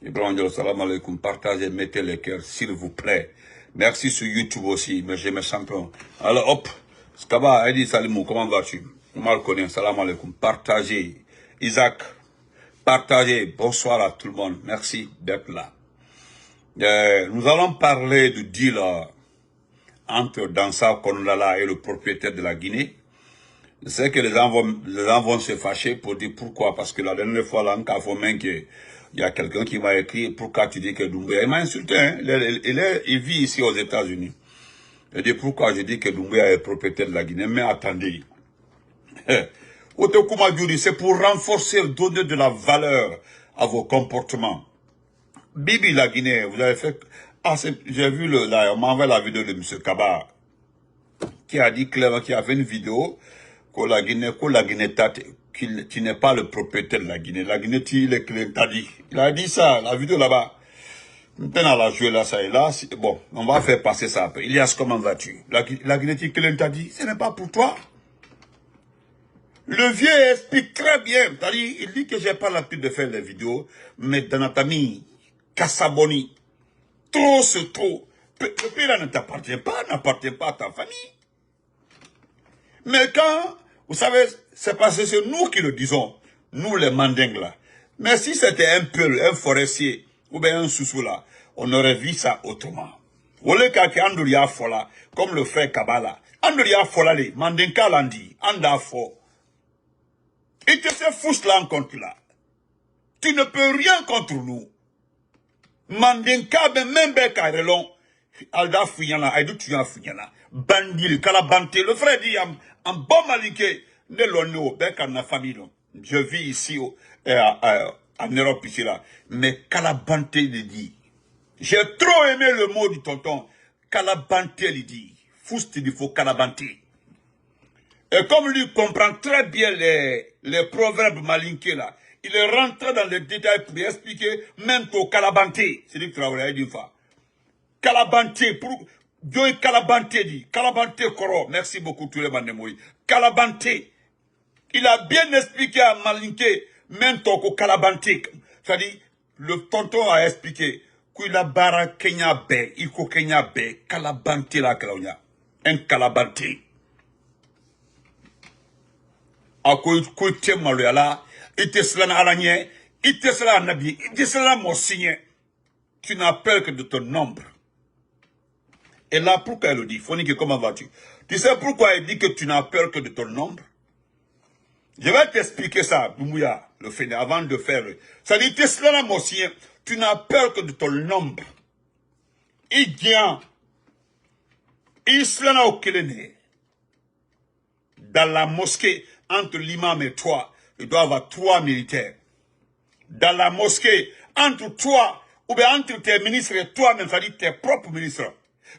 Ibrahim, salam alaikum. Partagez, mettez les cœurs, s'il vous plaît. Merci sur YouTube aussi, mais j'ai mes champions. Alors, hop. Skaba, Eddie Salimou, comment vas-tu? Comment le connaît? Salam alaikum. Partagez. Isaac, partagez. Bonsoir à tout le monde. Merci d'être là. Nous allons parler du deal entre Dansa Konolala et le propriétaire de la Guinée. Je sais que les gens vont se fâcher pour dire pourquoi. Parce que la dernière fois, là, il y a quelqu'un qui m'a écrit pourquoi tu dis que Doumbouya. Il m'a insulté. Hein? Il vit ici aux États-Unis. Il dit pourquoi je dis que Doumbouya est propriétaire de la Guinée. Mais attendez. C'est pour renforcer, donner de la valeur à vos comportements. Bibi la Guinée, vous avez fait... Ah, j'ai vu on m'a envoyé la vidéo de M. Kaba qui a dit clairement, qui a fait une vidéo que la Guinée qui n'est pas le propriétaire de la Guinée. La Guinée, il est dit. Il a dit ça, la vidéo là-bas. Maintenant, la joué là, ça et là. Bon, on va faire passer ça après. Ilias, comment vas-tu? La Guinée, dit, ce n'est pas pour toi. Le vieux explique très bien. Il dit que j'ai pas l'habitude de faire les vidéos, mais dans notre ami, Kassaboni, trop c'est trop. Le pays là ne t'appartient pas à ta famille. Mais quand, vous savez, c'est parce que c'est nous qui le disons, nous les mandingues là. Mais si c'était un peul, un forestier, ou bien un soussou là, on aurait vu ça autrement. Wole kaki anduria fola, comme le frère Kabala. Anduria fola le, mandinka landi, anda fo. Il te fait fouche là en contre là. Tu ne peux rien contre nous. Mandinka ben même bekarelon. Alda fuyana, aïdou tu as fuyana. Bandil, kalabante. Le frère dit, en bon malinké, ne l'onno, bekana famille. Je vis ici, en Europe ici là. Mais kalabante il dit. J'ai trop aimé le mot du tonton. Kalabante il dit. Fouste il faut kalabante. Et comme lui comprend très bien les proverbes malinqués là, il est rentré dans les détails pour expliquer même qu'au Kalabanté, c'est lui qui travaille d'une fois. Kalabanté, pour Dieu Kalabanté dit, Kalabanté Koro, merci beaucoup tous les manémoïs. Kalabanté, il a bien expliqué à Malinké, même qu'au Kalabanté, c'est-à-dire, le tonton a expliqué qu'il a bara Kenya Bé, Iko Kenya Bé, Kalabanté la Klaunia, un Kalabanté. A ko te maloyala, ite cela na araignée, ite cela nabi, ite cela mon signe. Tu n'as peur que de ton nombre. Et là, pourquoi elle le dit? Fonike, comment vas-tu? Tu sais pourquoi elle dit que tu n'as peur que de ton nombre? Je vais t'expliquer ça, Doumbouya, le fait avant de faire. Ça dit, ite cela mon signe, tu n'as peur que de ton nombre. Il vient, il cela na okelene. Dans la mosquée, entre l'imam et toi, il doit y avoir 3 militaires. Dans la mosquée, entre toi, ou bien entre tes ministres et toi-même, c'est-à-dire tes propres ministres,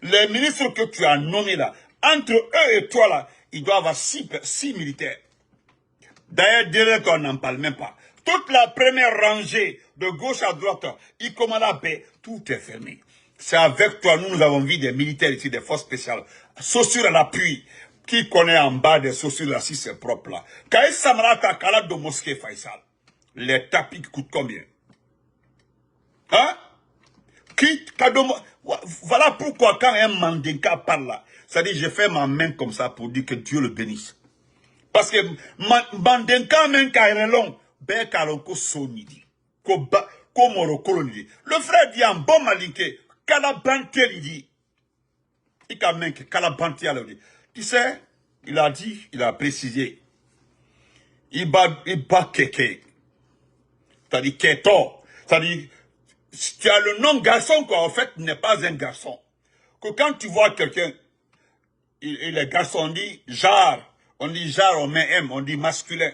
les ministres que tu as nommés là, entre eux et toi là, il doit y avoir 6 militaires. D'ailleurs, derrière qu'on n'en parle même pas. Toute la première rangée, de gauche à droite, il commande la paix, tout est fermé. C'est avec toi, nous avons vu des militaires ici, des forces spéciales, chaussures à l'appui. Qui connaît en bas des chaussures là, si c'est propre là. Quand il s'amara kakala de mosquée Faisal, les tapis coûtent combien? Hein? Voilà pourquoi quand un mandinka parle là, ça dit je fais ma main comme ça pour dire que Dieu le bénisse. Parce que mandinka men kairelon, ben kalonko sonidi, ko moro kolonidi. Le frère dit en bon malinké, kalabante il dit. Il a même que kalabante il dit. Tu sais, il a dit, il a précisé, il bat kéké. C'est-à-dire kéto. C'est-à-dire, tu as le nom garçon, quoi, en fait, n'est pas un garçon. Que quand tu vois quelqu'un, et les garçons, on dit jar, on met M, on dit masculin.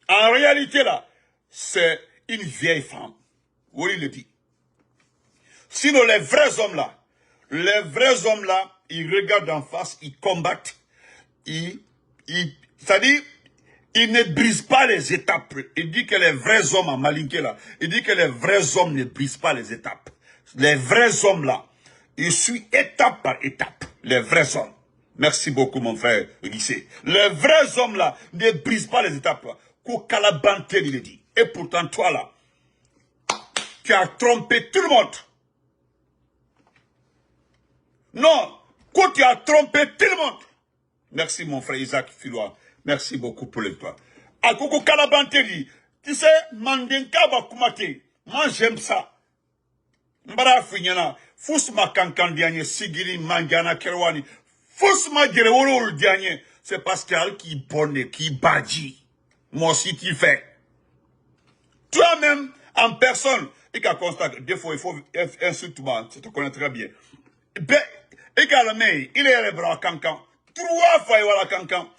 En réalité, là, c'est une vieille femme. Oui, il le dit. Sinon, les vrais hommes, là, ils regardent en face, ils combattent, c'est-à-dire, ils ne brisent pas les étapes. Il dit que les vrais hommes à Malinké là, il dit que les vrais hommes ne brisent pas les étapes. Les vrais hommes là, ils suivent étape par étape. Les vrais hommes. Merci beaucoup mon frère Rissé. Les vrais hommes là, ne brisent pas les étapes. Qu'au Kalabante il dit. Et pourtant toi là, tu as trompé tout le monde. Non, quand tu as trompé tout le monde. Merci mon frère Isaac Filoa. Merci beaucoup pour l'histoire. Akoko Kalabanteli, tu sais, Mandenka Bakumate, moi j'aime ça. Mbara Finyana, Fousma Kankandianye, Sigiri Mangana Kerwani, Fousma Gerewolo Dianye, c'est Pascal qui bonne, qui badji. Moi aussi tu fais. Toi-même, en personne, et qu'à constater, des fois il faut insulter, tu te connais très bien. Également, il est les bras cancan. 3 fois il va cancan.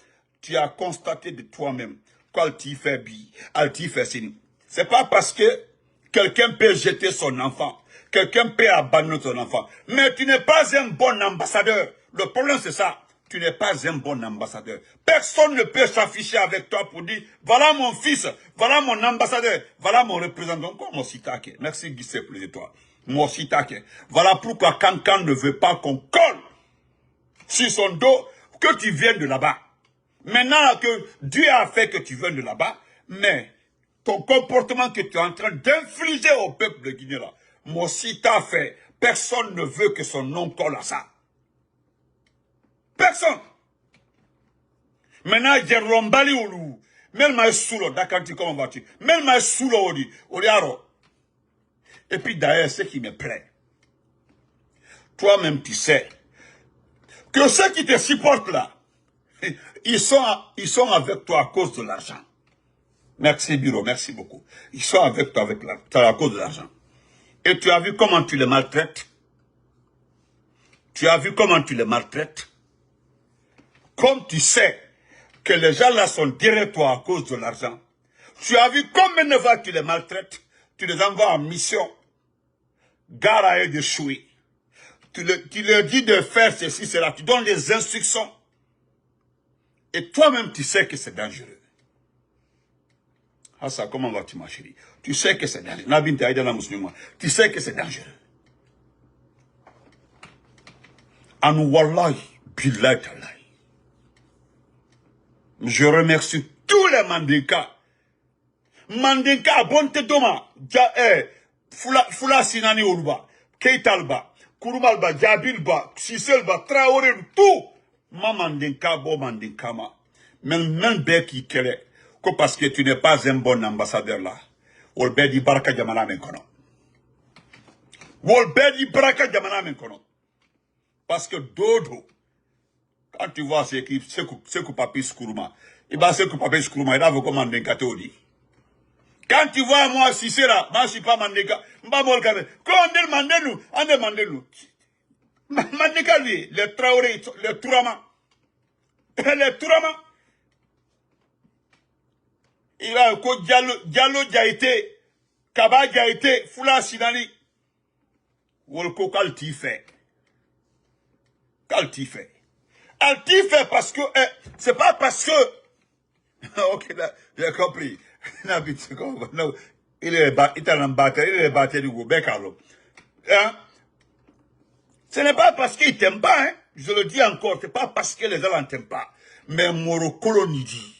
Tu as constaté de toi-même quand tu fais bi, tu fais signe. C'est pas parce que quelqu'un peut jeter son enfant, quelqu'un peut abandonner son enfant. Mais tu n'es pas un bon ambassadeur. Le problème c'est ça. Tu n'es pas un bon ambassadeur. Personne ne peut s'afficher avec toi pour dire, voilà mon fils, voilà mon ambassadeur, voilà mon représentant. Quoi, mon sitake? Merci Guy, c'est plus de toi. Mon sitake. Voilà pourquoi Cancan ne veut pas qu'on colle sur son dos que tu viennes de là-bas. Maintenant que Dieu a fait que tu viennes de là-bas, mais ton comportement que tu es en train d'infliger au peuple de Guinée là, moi si t'as fait, personne ne veut que son nom colle à ça. Personne. Maintenant, j'ai rombali ou loup. Même ma soulo, d'accord, comment vas-tu? Même ma soulo, odiaro. Et puis d'ailleurs, ce qui me plaît, toi-même tu sais, que ceux qui te supportent là, ils sont avec toi à cause de l'argent. Merci Bureau, merci beaucoup. Ils sont avec toi à cause de l'argent. Et tu as vu comment tu les maltraites? Tu as vu comment tu les maltraites? Comme tu sais que les gens là sont derrière toi à cause de l'argent. Tu as vu combien de fois tu les maltraites? Tu les envoies en mission. Gare à eux d'échouer. Tu leur dis de faire ceci, cela. Tu donnes les instructions. Et toi-même, tu sais que c'est dangereux. Ah ça, comment vas-tu, ma chérie? Tu sais que c'est dangereux. Tu sais que c'est dangereux. Anu wallahi, billahi talahi. Je remercie tous les Mandinka. Mandinka, bonte doma. Fula Sinani Uruba, Keitalba, Kurumalba, Jabilba, Siselba, Traoré, tout. Ma Mandinka, bo Mandinka ma. Même qui kele. Parce que tu n'es pas un bon ambassadeur là. Olbedi Baraka Jamana Menkono. Olbedi Baraka Jamana Menkono. Parce que Dodo, quand tu vois ce que papi Skourouma, il va se que papi Skourouma, il a vu comment Mandinka te dit. Quand tu vois moi, si c'est là, moi je suis pas Mandinka, m'a molkame. Quand on demande nous. Mandinka lui, les Traoré, les Tourama. Les Tourama. Il a un coup Diallo Diaité, Kaba Diaité, Fula Sinani. Wolko Kaltifé. Kaltifé. Altifé parce que, c'est pas parce que, ok, là, j'ai compris. Il est battu du groupe, hein? Ce n'est pas parce qu'il t'aime pas, hein? Je le dis encore, c'est pas parce que les gens ne t'aiment pas. Mais Moro Kolonidi.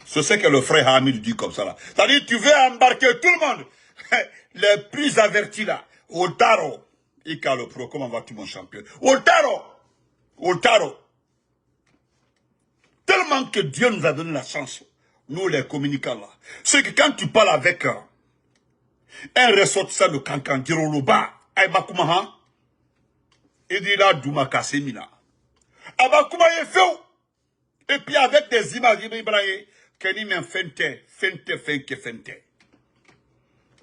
C'est ce que le frère Hamid dit comme ça là. C'est-à-dire, tu veux embarquer tout le monde. Les plus avertis là. Oltaro. Ika le pro, comment vas-tu mon champion? Oltaro. Oltaro. Tellement que Dieu nous a donné la chance. Nous les communicants là. C'est que quand tu parles avec un ressortissant de Kankan, Diroloba, Aïbakumaha, il dit là, Douma Kassemina. Abakuma est fait. Et puis avec des images, Ibrahim, Kenny men fente.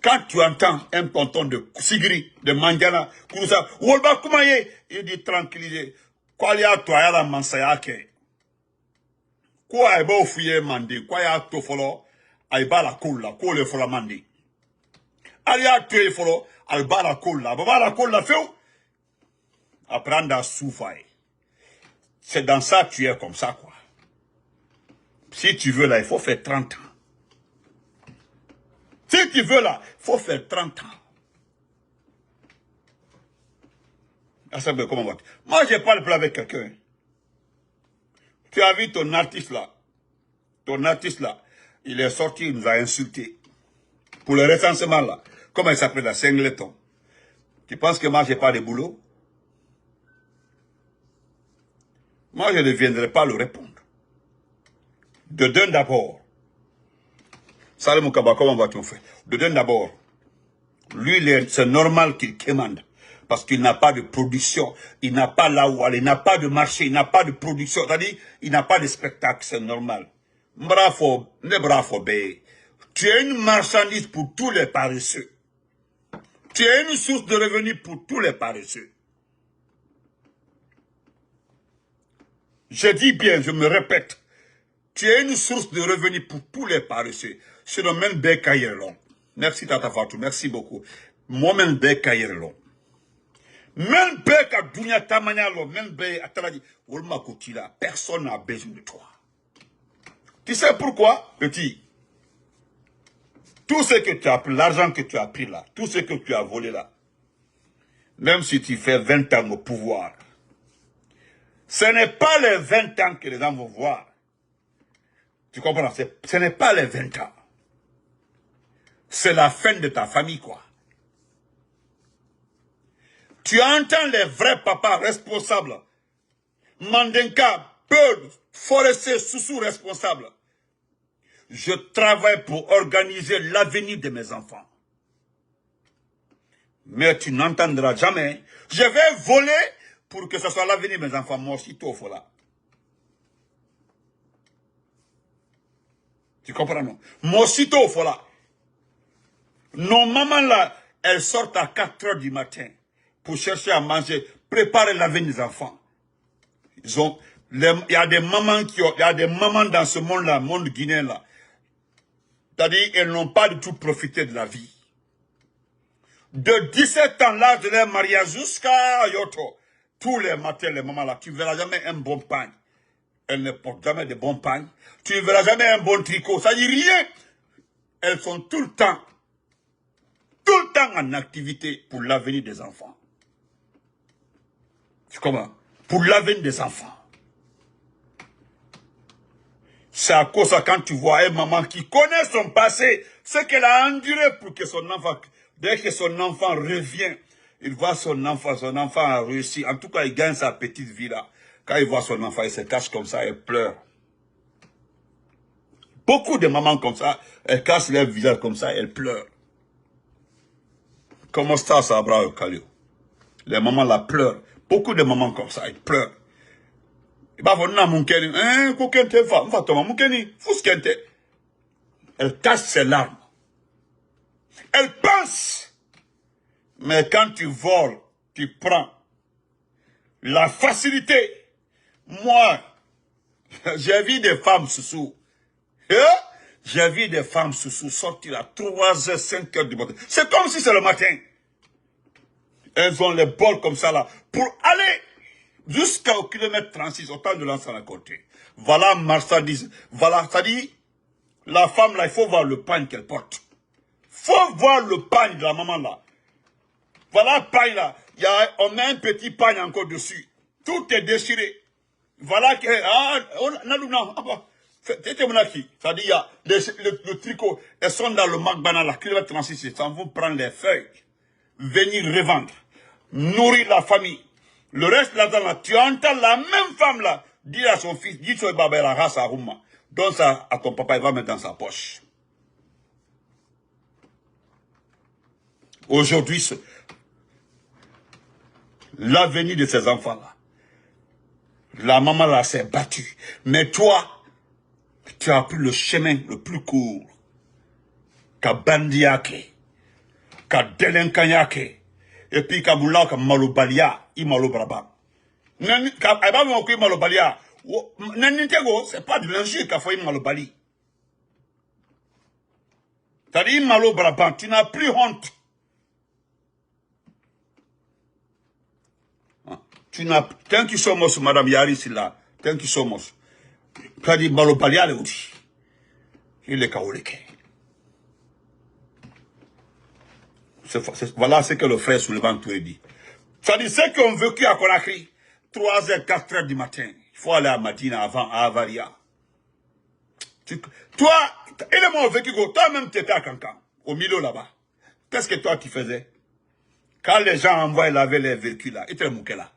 Quand tu entends un tonton de Sigri, de Mandiana, Kouroussa, Wolba Koumaye, il dit tranquillisé. Quoi y a toi à la mansayake? Quoi est beau fouiller mandi? Quoi y a to follow? Aïba la cool la, quoi le follow mandi? Alia tu follow, alba la cool la, baba la cool la fait où? Apprendre à souffler. C'est dans ça que tu es comme ça, quoi. Si tu veux là, il faut faire 30 ans. Si tu veux là, il faut faire 30 ans. Comment va-t-il? Moi, je parle plus avec quelqu'un. Tu as vu ton artiste là. Ton artiste là, il est sorti, il nous a insultés. pour le recensement là. Comment il s'appelle la Singleton? Tu penses que moi, j'ai pas de boulot? Moi, je ne viendrai pas le répondre. De d'un d'abord. Salut mon kaba, comment vas-tu mon frère? De d'un d'abord. Lui, c'est normal qu'il commande. Parce qu'il n'a pas de production. Il n'a pas là où aller. Il n'a pas de marché. Il n'a pas de production. C'est-à-dire, il n'a pas de spectacle. C'est normal. Bravo, ne bravo, bé. Tu es une marchandise pour tous les paresseux. Tu es une source de revenus pour tous les paresseux. Je dis bien, je me répète. Tu es une source de revenus pour tous les paresseux. C'est le même bécaïrelon. Merci Tata Fatou, merci beaucoup. Moi-même bécaïrelon. Même béca dunia tamanyalo, même béca ataladi. Olma kotila, personne n'a besoin de toi. Tu sais pourquoi, petit? Tout ce que tu as pris, l'argent que tu as pris là, tout ce que tu as volé là, même si tu fais 20 ans au pouvoir, ce n'est pas les 20 ans que les gens vont voir. Tu comprends? Ce n'est pas les 20 ans. C'est la fin de ta famille, quoi. Tu entends les vrais papas responsables. Mandenka, Peul, Forestier, Soussou responsables. Je travaille pour organiser l'avenir de mes enfants. Mais tu n'entendras jamais. Je vais voler pour que ce soit l'avenir de mes enfants. Moi aussi, tout au là. Tu comprends, non? Moi aussi, tout au là. Nos mamans là, elles sortent à 4 heures du matin pour chercher à manger, préparer l'avenir des enfants. Il y a des mamans il y a des mamans dans ce monde-là, monde guinéen là. C'est-à-dire, elles n'ont pas du tout profité de la vie. De 17 ans, l'âge de leur mariage jusqu'à Yoto, tous les matins, les mamans là, tu ne verras jamais un bon pain. Elles ne portent jamais de bons pains. Tu ne verras jamais un bon tricot. Ça dit rien. Elles sont tout le temps en activité pour l'avenir des enfants. Tu comprends? Pour l'avenir des enfants. C'est à cause de ça, quand tu vois une maman qui connaît son passé, ce qu'elle a enduré pour que son enfant, dès que son enfant revient, il voit son enfant a réussi. En tout cas, il gagne sa petite vie là. Quand il voit son enfant, il se cache comme ça, il pleure. Beaucoup de mamans comme ça, elles cachent leur visage comme ça, elles pleurent. Comment ça, Abraham Kalio? Les mamans la pleurent. Beaucoup de mamans comme ça, elles pleurent. Elle cache ses larmes. Elle pense. Mais quand tu voles, tu prends la facilité. Moi, j'ai vu des femmes sous. J'ai vu des femmes sous sortir à 3h, 5h du matin. C'est comme si c'est le matin. Elles ont les bols comme ça là. Pour aller jusqu'au kilomètre 36, autant de l'ensemble à côté. Voilà marchandise. Voilà, ça dit, la femme là, il faut voir le pain qu'elle porte. Faut voir le pain de la maman là. Voilà le pain là. On met un petit pain encore dessus. Tout est déchiré. Voilà que, ça dit, il y a le tricot. Elles sont dans le Magbana, la kilomètre 36, ils s'en vont prendre les feuilles. Venir revendre. Nourrir la famille. Le reste là-dedans, tu entends la même femme là dire à son fils, dis toi baba la race à Rouma. Donne ça à ton papa, il va mettre dans sa poche. Aujourd'hui, l'avenir de ces enfants là, la maman là s'est battue. Mais toi, tu as pris le chemin le plus court. Ka bandiake, ka délinquanyake. Et puis, quand vous l'avez comme malobalia, il malobraba. Malobalia. C'est pas de l'injure qu'a fait malobali. C'est-à-dire, malobraba, tu n'as plus honte. Tu n'as, thank you so much, Madame Yaris, là. Thank you so much. C'est-à-dire, malobalia, le outil. Il est kaoleke. Voilà ce que le frère Souleymane Touré dit. Ça dit, ceux qui ont vécu à Conakry, 3h, 4h du matin, il faut aller à Madina avant, à Avaria. Toi, il est vécu, toi-même tu étais à Cancan. au milieu là-bas. Qu'est-ce que toi tu faisais? Quand les gens envoyaient laver les véhicules là, ils te mouquaient là.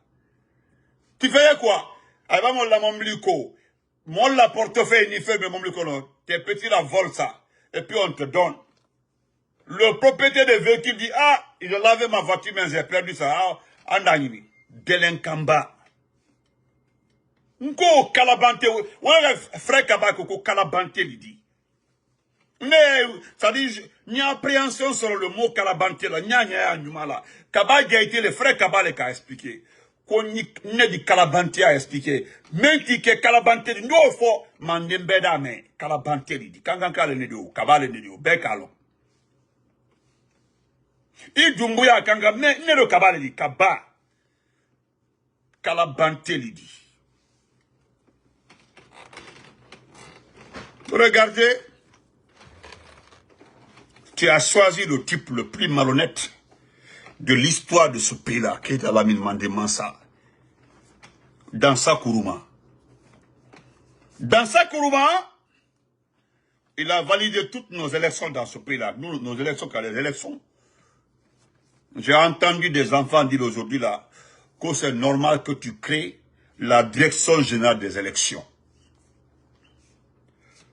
Tu faisais quoi? Avant mon la momblico, mon la portefeuille ni fait mon momblico non. Tes petits la volent ça. Et puis on te donne. Le propriétaire des véhicules dit, ah, il a lavé ma voiture, mais j'ai perdu ça. Ah, andani. Delenkamba. Nko kalabante. Ouais, frère Kabako, ko kalabante, il dit. Mais, ça dit, il y a appréhension sur le mot kalabante là. Il y a là. Kabak a été le frère Kabale qui a expliqué. Qu'on ne dit kalabante a expliqué. Même qui est kalabante, il n'y a pas mandembeda, mais kalabante, il dit. Kanganka le nedio, Kabale le nedio, bekalo. Il dumbuya kanga, mais ne le Kabale dit, Kaba. Kalabante, il dit. Regardez. Tu as choisi le type le plus malhonnête de l'histoire de ce pays-là, qui est Alamine Mandé Mansa. Dans sa Kourouma. Dans sa Kourouma, il a validé toutes nos élections dans ce pays-là. Nos élections, car les élections. J'ai entendu des enfants dire aujourd'hui là que c'est normal que tu crées la direction générale des élections.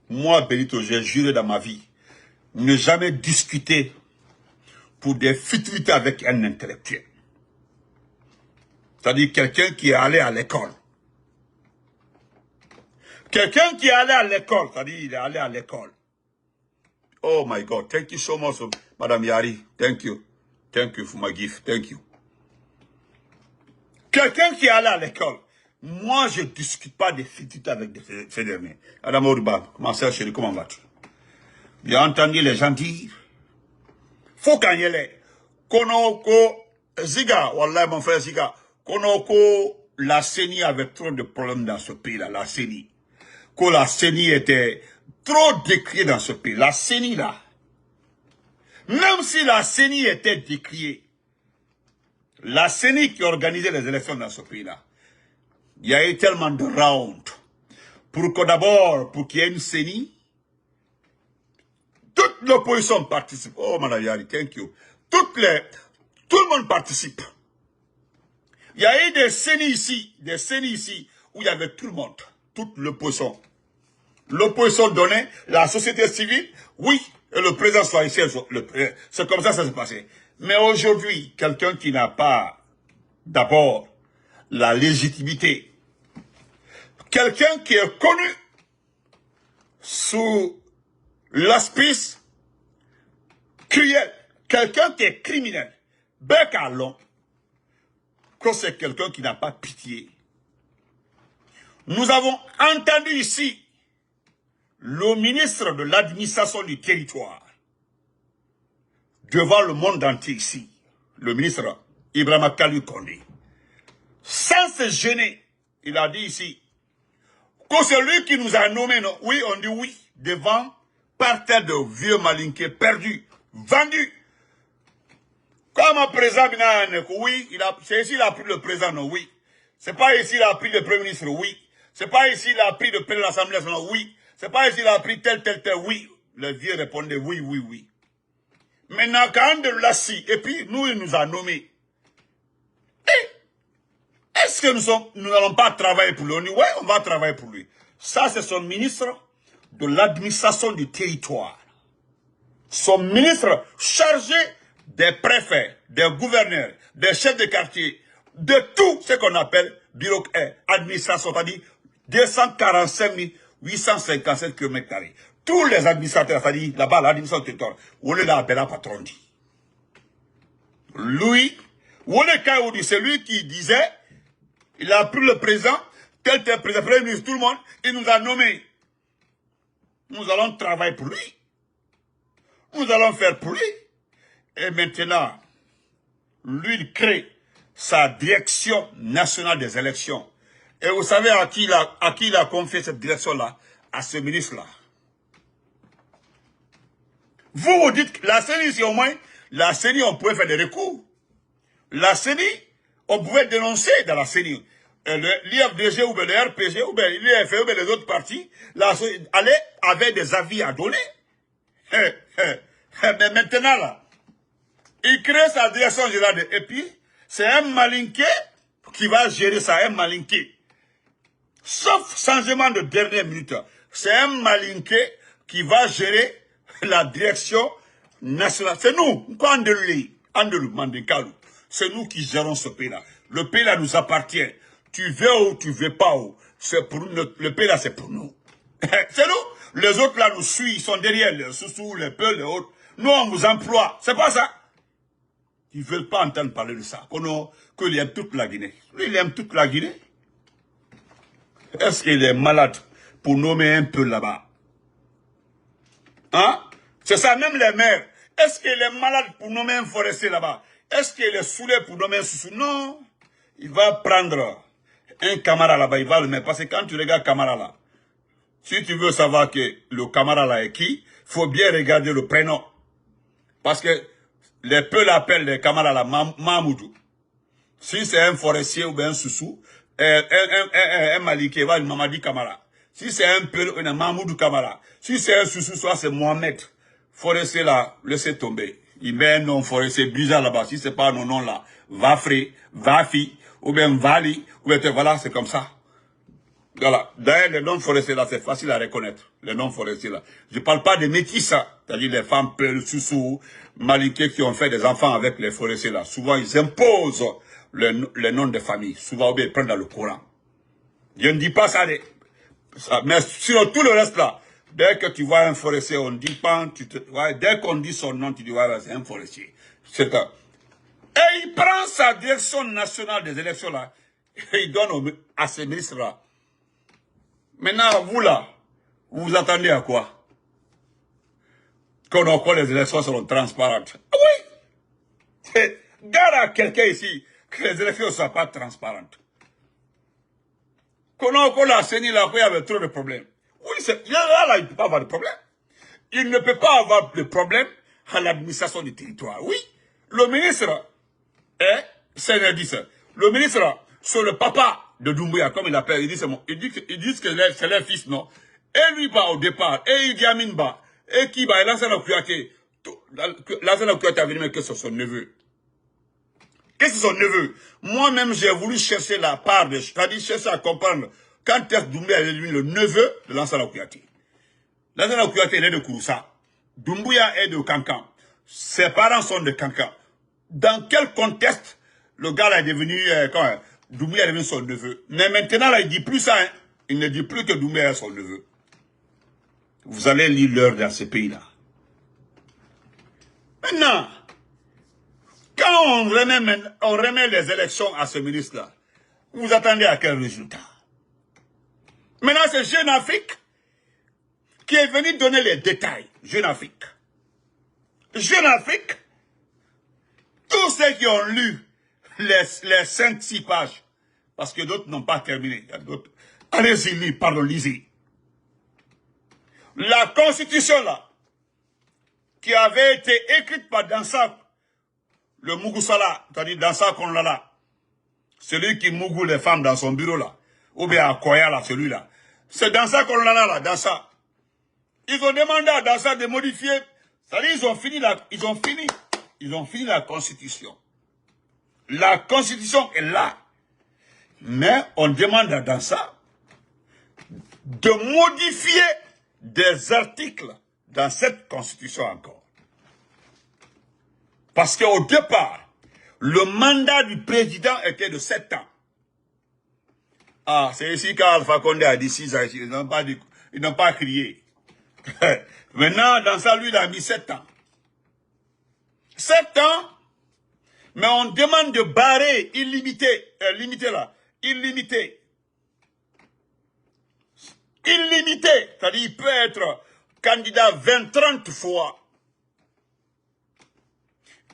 Moi, Benito, j'ai juré dans ma vie ne jamais discuter pour des futilités avec un intellectuel. C'est-à-dire quelqu'un qui est allé à l'école. Quelqu'un qui est allé à l'école, c'est-à-dire il est allé à l'école. Oh my God, thank you so much, Madame Yari. Thank you. Thank you for my gift. Thank you. Quelqu'un qui est allé à l'école. Moi, je ne discute pas des futilités avec ces derniers. Madame Ourba, ma soeur chérie, comment vas-tu? J'ai entendu les gens dire, faut qu'on y ait, Konoko, Ziga, Wallah, mon frère Ziga, Konoko, la CENI avait trop de problèmes dans ce pays-là, la CENI. Que la CENI était trop décriée dans ce pays. La CENI, là, même si la CENI était décriée, la CENI qui organisait les élections dans ce pays-là, il y a eu tellement de rounds pour que d'abord, pour qu'il y ait une CENI, toute l'opposition participe. Oh, Madame Yari, thank you. Tout le monde participe. Il y a eu des CENI ici, où il y avait tout le monde, toute l'opposition. L'opposition donnait, la société civile, oui, et le président soit ici. C'est comme ça s'est passé. Mais aujourd'hui, quelqu'un qui n'a pas, d'abord, la légitimité, quelqu'un qui est connu sous l'aspice cruel, quelqu'un qui est criminel, bec à long, que c'est quelqu'un qui n'a pas pitié. Nous avons entendu ici le ministre de l'administration du territoire devant le monde entier ici, le ministre Ibrahima Kalou Kondé, sans se gêner, il a dit ici que c'est lui qui nous a nommés, non? Oui, on dit oui, devant par terre de vieux malinqués perdus, vendus. Comme un président, oui, c'est ici qu'il a pris le président, non, oui. C'est pas ici qu'il a pris le premier ministre, oui. C'est pas ici qu'il a pris le président de l'Assemblée nationale, oui. C'est pas ici qu'il a pris tel, oui. Le vieux répondait oui, oui, oui. Maintenant, quand on l'a si, et puis nous, il nous a nommés. Est-ce que nous n'allons pas travailler pour lui? On dit, ouais, on va travailler pour lui. Ça, c'est son ministre de l'administration du territoire. Son ministre chargé des préfets, des gouverneurs, des chefs de quartier, de tout ce qu'on appelle bureau administration, c'est-à-dire 245 857 km². Tous les administrateurs, c'est-à-dire là-bas, l'administration du territoire, on est là à Bella Patron dit. Lui, c'est lui qui disait, il a pris le président, tel président, premier ministre, tout le monde, il nous a nommés. Nous allons travailler pour lui. Nous allons faire pour lui. Et maintenant, lui, il crée sa direction nationale des élections. Et vous savez à qui il a confié cette direction-là? À ce ministre-là. Vous dites que la CENI, c'est au moins, la CENI, on pouvait faire des recours. La CENI, on pouvait dénoncer dans la CENI. L'IFDG ou le RPG ou l'IFE ou les autres partis, avait des avis à donner. Mais maintenant, là, il crée sa direction générale. Et puis, c'est un malinqué qui va gérer ça, un malinqué. Sauf changement de dernière minute. C'est un malinqué qui va gérer la direction nationale. C'est nous, c'est nous qui gérons ce pays-là. Le pays-là nous appartient. Tu veux ou tu veux pas ou. C'est pour nous, le pays-là, c'est pour nous. C'est nous. Les autres là nous suivent, ils sont derrière, les sous-sous, les peu, les autres. Nous, on vous emploie. C'est pas ça. Ils ne veulent pas entendre parler de ça. Qu'il aime toute la Guinée. Lui, il aime toute la Guinée. Est-ce qu'il est malade pour nommer un peu là-bas? Hein? C'est ça, même les maires. Est-ce qu'il est malade pour nommer un forestier là-bas? Est-ce qu'il est saoulé pour nommer un sous-sous? Non. Il va prendre un camarade là-bas, il va le mettre. Parce que quand tu regardes camarade là, si tu veux savoir que le camarade là est qui, il faut bien regarder le prénom. Parce que les peu l'appellent les camarades là, Mamoudou. Si c'est un forestier ou bien un sous-sous, un Maliki, il va dire Mamadi Kamara. Si c'est un peu, un Mamoudou Kamara. Si c'est un sous-sous, soit c'est Mohamed. Forestier là, laissez tomber. Il met un nom forestier bizarre là-bas. Si c'est pas un nom là, Vafri, Vafi, ou bien Vali, ou bien voilà, c'est comme ça. Voilà. D'ailleurs, les noms forestiers là, c'est facile à reconnaître. Les noms forestiers là. Je parle pas des métis, c'est-à-dire les femmes sous-sous, maliqués qui ont fait des enfants avec les forestiers là. Souvent, ils imposent les noms de famille. Souvent, ils prennent dans le Coran. Je ne dis pas ça, mais sur tout le reste là, dès que tu vois un forestier, on dit pas, dès qu'on dit son nom, tu dis, ouais, c'est un forestier. C'est ça. Et il prend sa direction nationale des élections là, et il donne à ces ministres là. Maintenant, vous là, vous vous attendez à quoi? Quand les élections seront transparentes. Oui! Garde à quelqu'un ici que les élections ne soient pas transparentes. Quand la CENI là, il y avait trop de problèmes. Oui, là, il ne peut pas avoir de problème. Il ne peut pas avoir de problème à l'administration du territoire. Oui, le ministre le ministre, c'est le papa de Doumbouya, comme il l'appelle, ils disent que c'est leur fils, non? Et lui, au départ, et Idi Amin, et qui, Lansana Kouyaté a venu, mais que c'est son neveu. Qu'est-ce que c'est son neveu? Moi-même, j'ai voulu chercher la part c'est-à-dire chercher à comprendre quand est-ce que Doumbouya est devenu le neveu de Lansana Kouyaté. Lansana Kouyaté est de Kouroussa. Doumbouya est de Kankan. Ses parents sont de Kankan. Dans quel contexte le gars là est devenu, Doumbouya est devenu son neveu? Mais maintenant, là, il ne dit plus ça. Hein. Il ne dit plus que Doumbouya est son neveu. Vous allez lire l'heure dans ce pays-là. Maintenant, quand on remet les élections à ce ministre-là, vous attendez à quel résultat? Maintenant, c'est Jeune Afrique qui est venu donner les détails. Jeune Afrique. Jeune Afrique, tous ceux qui ont lu les 5-6 pages, parce que d'autres n'ont pas terminé. Allez-y, lisez. La constitution là, qui avait été écrite par Dansa, le Mougoussala, c'est-à-dire Dansa Konlala, celui qui mougou les femmes dans son bureau là, ou bien à Koya là, celui-là. C'est Dansa Konlala là, Dansa. Ils ont demandé à Dansa de modifier, c'est-à-dire ils ont fini la constitution. La constitution est là. Mais on demande à Dansa de modifier des articles dans cette constitution encore. Parce qu'au départ, le mandat du président était de 7 ans. Ah, c'est ici qu'Alpha Condé a dit 6 ans. Ils n'ont pas crié. Maintenant, dans ça, lui, il a mis 7 ans. 7 ans, mais on demande de barrer illimité. Illimité, c'est-à-dire il peut être candidat 20-30 fois.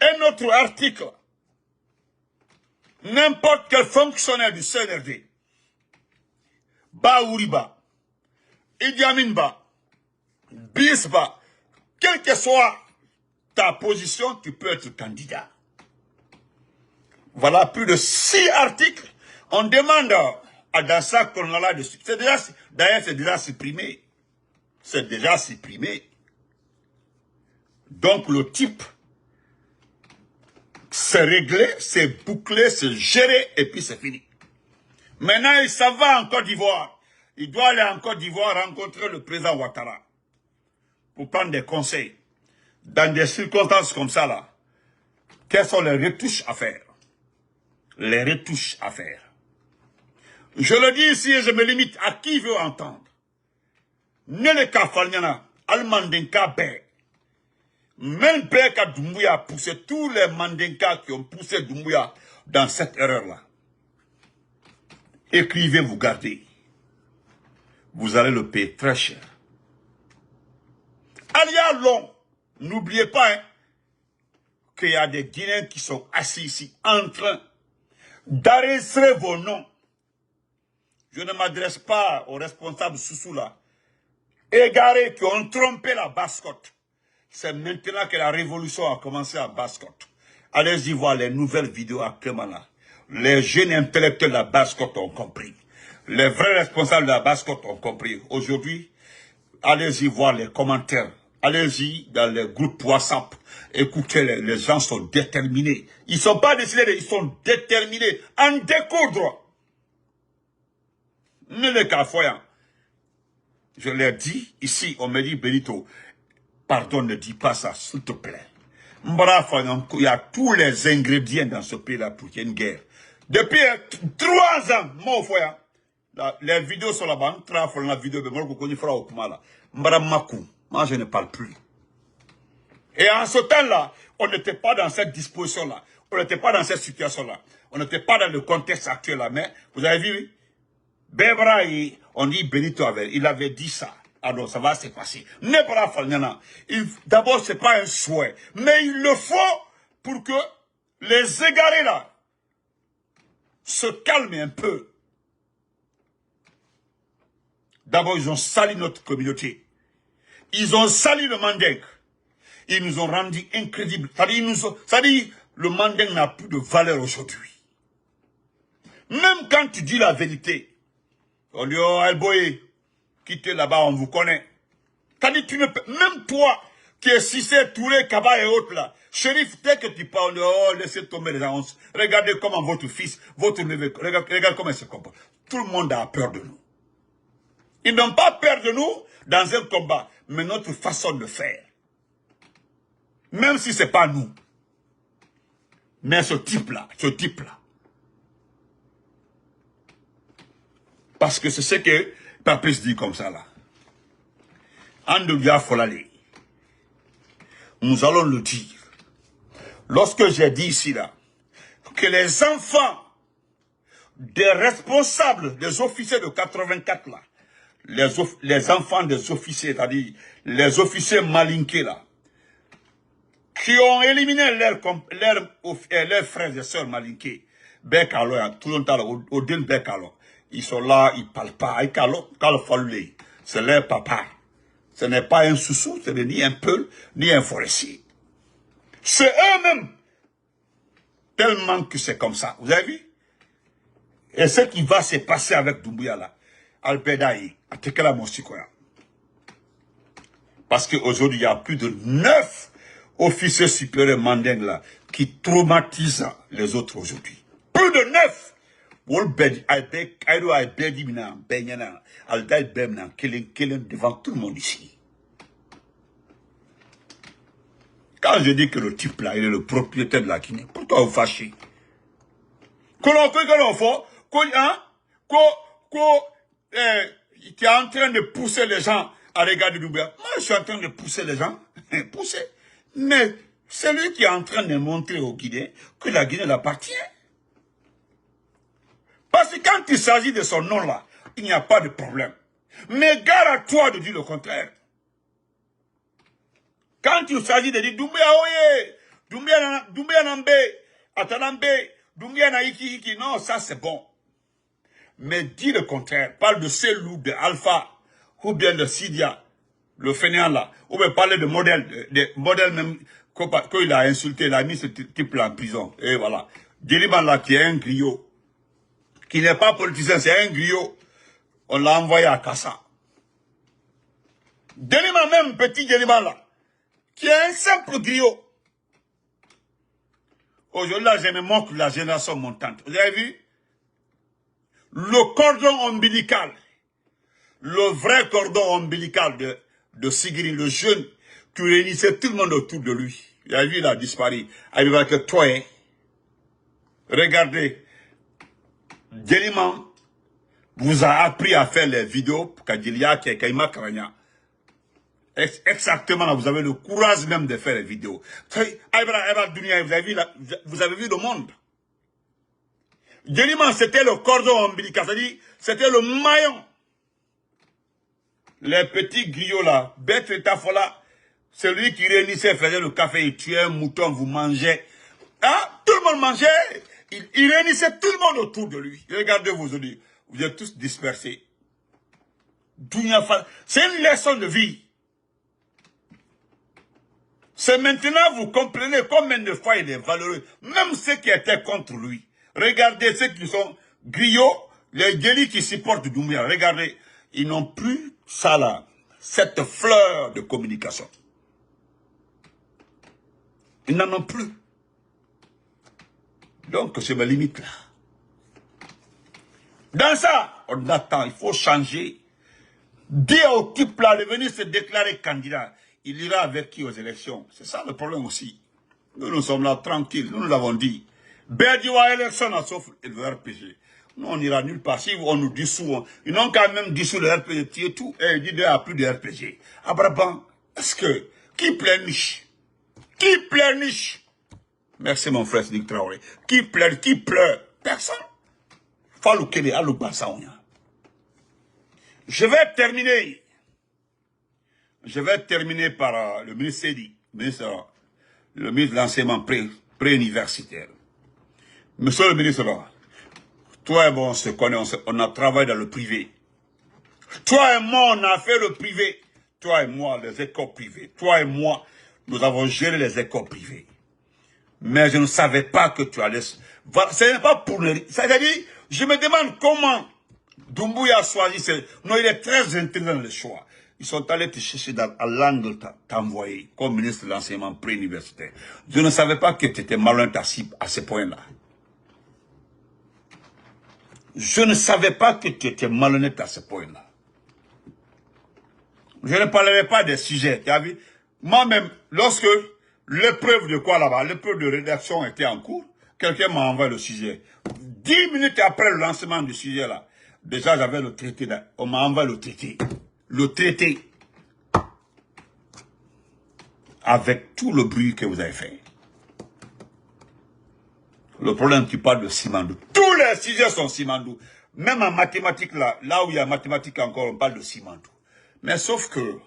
Un autre article, n'importe quel fonctionnaire du CNRD, Baouriba, Idi Amin Ba, Bisba, quelle que soit ta position, tu peux être candidat. Voilà plus de 6 articles. On demande à Dansa Konlala de... D'ailleurs, c'est déjà supprimé. C'est déjà supprimé. Donc le type, c'est réglé, c'est bouclé, c'est géré, et puis c'est fini. Maintenant, il s'en va en Côte d'Ivoire. Il doit aller en Côte d'Ivoire rencontrer le président Ouattara pour prendre des conseils. Dans des circonstances comme ça, là, quelles sont les retouches à faire? Les retouches à faire. Je le dis ici et je me limite à qui veut entendre. Neleka Falnyana, Al-Mandenka Bé. Même Béka Doumbouya a poussé tous les Mandenka qui ont poussé Doumbouya dans cette erreur-là. Écrivez, vous gardez. Vous allez le payer très cher. Alia long, n'oubliez pas hein, qu'il y a des Guinéens qui sont assis ici en train d'arrêter vos noms. Je ne m'adresse pas aux responsables sous là, égarés qui ont trompé la Basse-Côte. C'est maintenant que la révolution a commencé à Basse-Côte. Allez-y voir les nouvelles vidéos actuellement là. Les jeunes intellectuels de la Basse-Côte ont compris. Les vrais responsables de la Basse-Côte ont compris. Aujourd'hui, allez-y voir les commentaires. Allez-y dans les groupes WhatsApp. Écoutez, les gens sont déterminés. Ils ne sont pas décidés, ils sont déterminés en découdre. Ne les cafoyant. Je l'ai dit ici, on me dit Benito, pardon, ne dis pas ça, s'il te plaît. Il y a tous les ingrédients dans ce pays-là pour qu'il y ait une guerre. Depuis 3 ans, mon frère, les vidéos sont là-bas, la vidéo de moi je ne parle plus. Et en ce temps-là, on n'était pas dans cette disposition-là. On n'était pas dans cette situation-là. On n'était pas dans le contexte actuel-là. Mais vous avez vu, Bebra, on dit Benito il avait dit ça. Alors ça va se passer. D'abord, ce n'est pas un souhait. Mais il le faut pour que les égarés là se calment un peu. D'abord, ils ont sali notre communauté. Ils ont sali le Manding. Ils nous ont rendu incrédibles. C'est-à-dire, le Manding n'a plus de valeur aujourd'hui. Même quand tu dis la vérité, on dit, oh, Elboé, quittez là-bas, on vous connaît. C'est-à-dire, tu ne peux, même toi, qui es Cissé, Touré, Kaba et autres là, Chérif, dès que tu parles, oh, laissez tomber les annonces. Regardez comment votre fils, votre neveu, regarde comment il se comporte. Tout le monde a peur de nous. Ils n'ont pas peur de nous dans un combat, mais notre façon de faire. Même si ce n'est pas nous. Mais ce type-là. Parce que c'est ce que Papis dit comme ça là. Andouya Folale. Nous allons le dire. Lorsque j'ai dit ici là, que les enfants des responsables, des officiers de 84 là, les enfants des officiers, c'est-à-dire les officiers malinqués là, qui ont éliminé leurs frères et sœurs malinqués, tout le temps, au दिन Bekalo, ils sont là, ils ne parlent pas, c'est leur papa. Ce n'est pas un sous-sous, ce n'est ni un peul, ni un forestier. C'est eux-mêmes. Tellement que c'est comme ça. Vous avez vu? Et ce qui va se passer avec Doumbouya là, Albedaï, à Tekela Monsikoya. Parce qu'aujourd'hui, il y a plus de 9 officiers supérieurs mandingues là, qui traumatisent les autres aujourd'hui. Plus de 9! Devant tout le monde ici. Quand je dis que le type là, il est le propriétaire de la Guinée, pourquoi vous fâchez? Tu es en train de pousser les gens à regarder Doumbouya. Moi, je suis en train de pousser les gens. Pousser. Mais c'est lui qui est en train de montrer aux Guinéens que la Guinée l'appartient. Parce que quand il s'agit de son nom là, il n'y a pas de problème. Mais gare à toi de dire le contraire. Quand il s'agit de dire Doumbouya oye, Doumbouya nambe, Atanambe, Doumbouya naiki, non, ça c'est bon. Mais dis le contraire, parle de Selou, de Alpha, ou bien de Sidia, le fainéant là, ou bien parler de modèle même, quand il a insulté, il a mis ce type là en prison. Et voilà. Diliban là qui est un griot, qui n'est pas politicien, c'est un griot. On l'a envoyé à Kassa. Diliban même, petit Diliban là, qui est un simple griot. Aujourd'hui, là, je me moque de la génération montante. Vous avez vu? Le cordon ombilical, le vrai cordon ombilical de Sigiri, le jeune, qui réunissait tout le monde autour de lui. Vous avez vu, il a disparu. Il va que toi, hein? Regardez, Djeliman vous a appris à faire les vidéos pour Kadilia, Kaima Karanya. Exactement, là, vous avez le courage même de faire les vidéos. Vous avez vu le monde. Djeliman, c'était le cordon ombilical, c'est-à-dire, c'était le maillon. Les petits griots là, bête et tafola, celui qui réunissait, faisait le café, il tuait un mouton, vous mangez. Ah, tout le monde mangeait. Il réunissait tout le monde autour de lui. Regardez-vous aujourd'hui, vous êtes tous dispersés. C'est une leçon de vie. C'est maintenant, vous comprenez combien de fois il est valeureux. Même ceux qui étaient contre lui. Regardez ceux qui sont griots, les guélis qui supportent Doumbouya. Regardez, ils n'ont plus ça là, cette fleur de communication. Ils n'en ont plus. Donc, je me limite là. Dans ça, on attend, il faut changer. Dire au type là de venir se déclarer candidat. Il ira avec qui aux élections? C'est ça le problème aussi. Nous sommes là tranquilles, nous l'avons dit. Berdiwa élection à sauf le RPG. Nous on ira nulle part. Si on nous dissout, ils n'ont quand même dissous le RPG, tu es tout, et ils disent qu'il n'y a plus de RPG. Abraban, est-ce que, qui pleurniche? Qui pleurniche? Merci mon frère Sidiki Traoré. Qui pleure? Personne. Faloukédé, Aloubasaounia. Je vais terminer par le ministre Sedi, le ministre de l'enseignement pré-universitaire. Monsieur le ministre, toi et moi, on se connaît, on a travaillé dans le privé. Toi et moi, on a fait le privé. Toi et moi, les écoles privées. Toi et moi, nous avons géré les écoles privées. Mais je ne savais pas que tu allais... Ce n'est pas pour le... C'est-à-dire, je me demande comment Doumbouya a choisi... Non, il est très intelligent dans le choix. Ils sont allés te chercher à l'angle t'envoyer comme ministre de l'enseignement pré-universitaire. Je ne savais pas que tu étais malin à ce point-là. Je ne savais pas que tu étais malhonnête à ce point-là. Je ne parlerai pas des sujets. Tu as vu? Moi-même, lorsque l'épreuve de quoi là-bas, l'épreuve de rédaction était en cours, quelqu'un m'a envoyé le sujet. 10 minutes après le lancement du sujet là, déjà j'avais le traité là. On m'a envoyé le traité. Le traité. Avec tout le bruit que vous avez fait. Le problème, tu parles de Simandou. Tous les sujets sont Simandou. Même en mathématiques, là où il y a mathématiques encore, on parle de Simandou. Mais sauf que,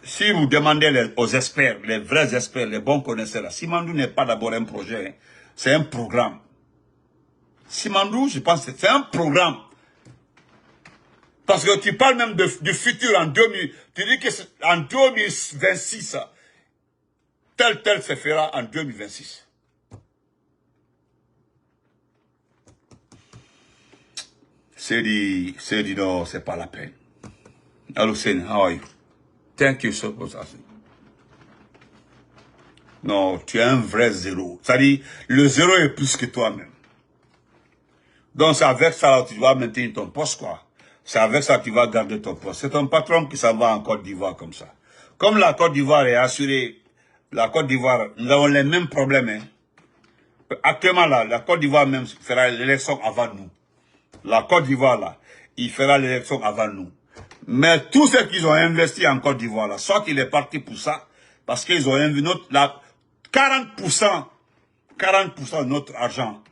si vous demandez aux experts, les vrais experts, les bons connaisseurs, là, Simandou n'est pas d'abord un projet, hein, c'est un programme. Simandou, je pense que c'est un programme. Parce que tu parles même du futur en 2000, tu dis qu'en 2026, tel se fera en 2026. C'est dit non, c'est pas la peine. Hello, Sen, how are you? Thank you so much. Non, tu es un vrai zéro. C'est-à-dire, le zéro est plus que toi-même. Donc, c'est avec ça que tu vas maintenir ton poste, quoi. C'est avec ça que tu vas garder ton poste. C'est ton patron qui s'en va en Côte d'Ivoire comme ça. Comme la Côte d'Ivoire est assurée, la Côte d'Ivoire, nous avons les mêmes problèmes. Hein. Actuellement, là, la Côte d'Ivoire même fera l'élection avant nous. La Côte d'Ivoire, là, il fera l'élection avant nous. Mais tous ceux qui ont investi en Côte d'Ivoire, là, soit qu'il est parti pour ça, parce qu'ils ont investi 40% de notre argent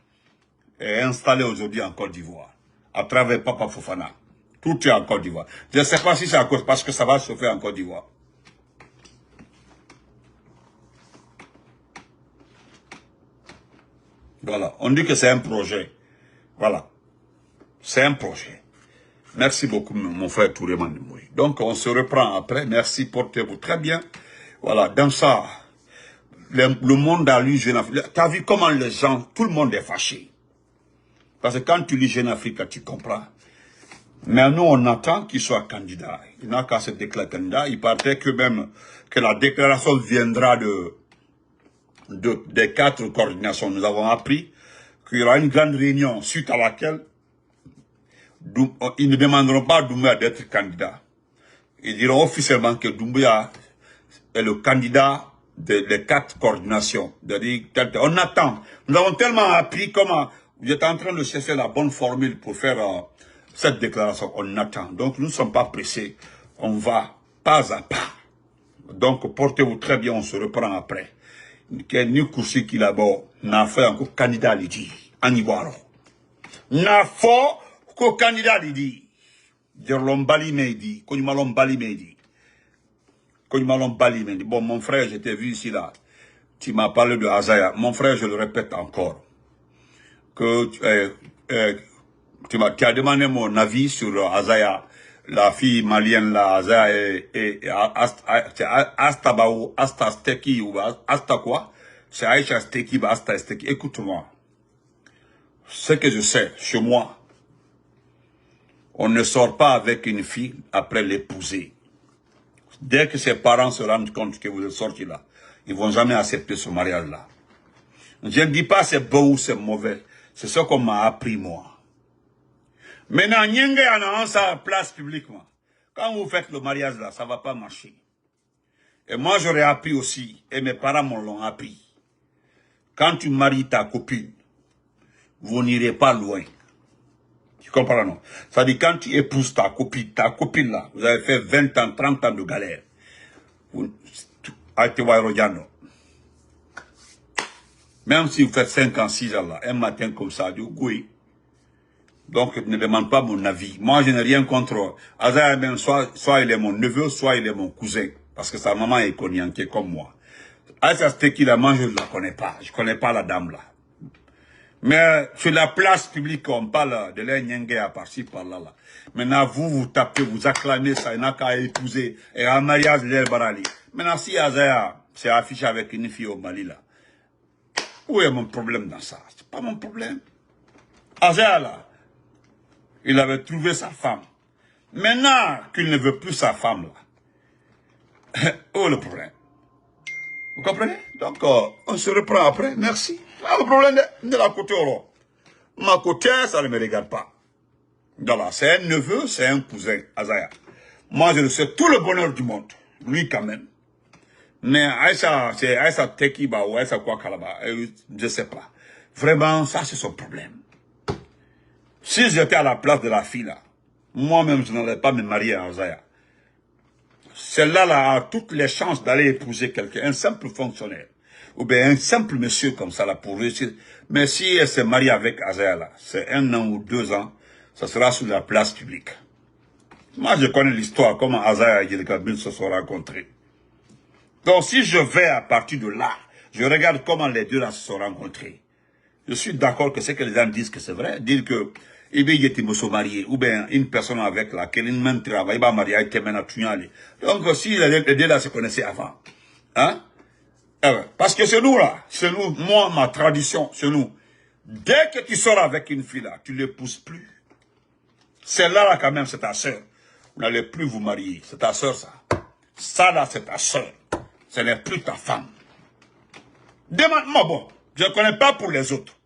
est installé aujourd'hui en Côte d'Ivoire, à travers Papa Fofana. Tout est en Côte d'Ivoire. Je ne sais pas si c'est à cause, parce que ça va se faire en Côte d'Ivoire. Voilà, on dit que c'est un projet. Voilà, c'est un projet. Merci beaucoup, mon frère Touré Mandimoui. Donc, on se reprend après. Merci, portez-vous très bien. Voilà, dans ça, le monde a lu Jeune Afrique. Tu as vu comment les gens, tout le monde est fâché. Parce que quand tu lis Jeune Afrique, là, tu comprends. Mais nous, on attend qu'il soit candidat. Il n'a qu'à se déclarer candidat. Il paraît que même que la déclaration viendra des 4 coordinations. Nous avons appris qu'il y aura une grande réunion suite à laquelle ils ne demanderont pas à Doumbouya d'être candidat. Ils diront officiellement que Doumbouya est le candidat des 4 coordinations. On attend. Nous avons tellement appris comment vous êtes en train de chercher la bonne formule pour faire cette déclaration. On attend. Donc nous ne sommes pas pressés. On va pas à pas. Donc portez-vous très bien, on se reprend après. Ni Koussi qui là-bas n'a fait encore candidat l'idi. En Ivoire. N'a fait qu'au candidat l'idi. Lombali Mehdi. Lombali Mehdi. Bon, mon frère, je t'ai vu ici là. Tu m'as parlé de Azaya. Mon frère, je le répète encore. Que tu as demandé mon avis sur Azaya. La fille malienne là, Azaya et Astabao, Asta Steki ou Asta quoi? C'est Aïcha Steki, Asta Steki. Écoute-moi. Ce que je sais, chez moi, on ne sort pas avec une fille après l'épouser. Dès que ses parents se rendent compte que vous êtes sortis là, ils ne vont jamais accepter ce mariage-là. Je ne dis pas c'est beau ou c'est mauvais. C'est ce qu'on m'a appris moi. Maintenant, Nyenge annonce à la place publiquement. Quand vous faites le mariage là, ça ne va pas marcher. Et moi j'aurais appris aussi, et mes parents me l'ont appris. Quand tu maries ta copine, vous n'irez pas loin. Tu comprends non? Ça dit quand tu épouses ta copine là, vous avez fait 20 ans, 30 ans de galère. Même si vous faites 5 ans, 6 ans là, un matin comme ça, du goût. Donc ne demande pas mon avis. Moi je n'ai rien contre. Azaya même, soit il est mon neveu, soit il est mon cousin. Parce que sa maman est cognaquée comme moi. Aïssa Steki là, moi je ne la connais pas. Je ne connais pas la dame là. Mais sur la place publique, on parle de l'Nyenge à par-ci, par-là. Là. Maintenant, vous tapez, vous acclamez ça, il n'a qu'à épouser, et un mariage de l'El-Barali. Maintenant, si Azaya s'est affiché avec une fille au Mali, là, où est mon problème dans ça? C'est pas mon problème. Azaya, là, il avait trouvé sa femme. Maintenant qu'il ne veut plus sa femme, là, où est le problème? Vous comprenez? Donc, on se reprend après. Merci. Le problème de la côté alors. Ma côté, ça ne me regarde pas. Voilà, c'est un neveu, c'est un cousin, Azaya. Moi, je le sais tout le bonheur du monde. Lui, quand même. Mais Aïssa, c'est Aïssa Tekiba ou Aïssa quoi Kalaba, je ne sais pas. Vraiment, ça, c'est son problème. Si j'étais à la place de la fille, là, moi-même, je n'allais pas me marier à Azaya. Celle-là là, a toutes les chances d'aller épouser quelqu'un, un simple fonctionnaire. Ou bien un simple monsieur comme ça là pour réussir. Mais si elle s'est mariée avec Azaya là, c'est 1 an ou 2 ans, ça sera sur la place publique. Moi je connais l'histoire, comment Azaya et Yelkabil se sont rencontrés. Donc si je vais à partir de là, je regarde comment les deux là se sont rencontrés. Je suis d'accord que ce que les gens disent que c'est vrai, dire que ils étaient mariés, ou bien une personne avec laquelle ils même travaillent, bah marié avec maintenant tunnel. Donc si les deux là se connaissaient avant, hein? Parce que c'est nous là, c'est nous, moi, ma tradition, c'est nous. Dès que tu sors avec une fille là, tu ne l'épouses plus. Celle-là là quand même, c'est ta soeur. Vous n'allez plus vous marier, c'est ta soeur ça. Ça là, c'est ta soeur. Ce n'est plus ta femme. Demande-moi, bon, je ne connais pas pour les autres.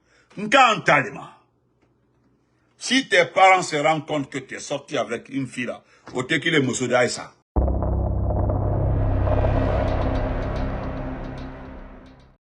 Si tes parents se rendent compte que tu es sorti avec une fille là, au qu'il est Moussoud Aïssa,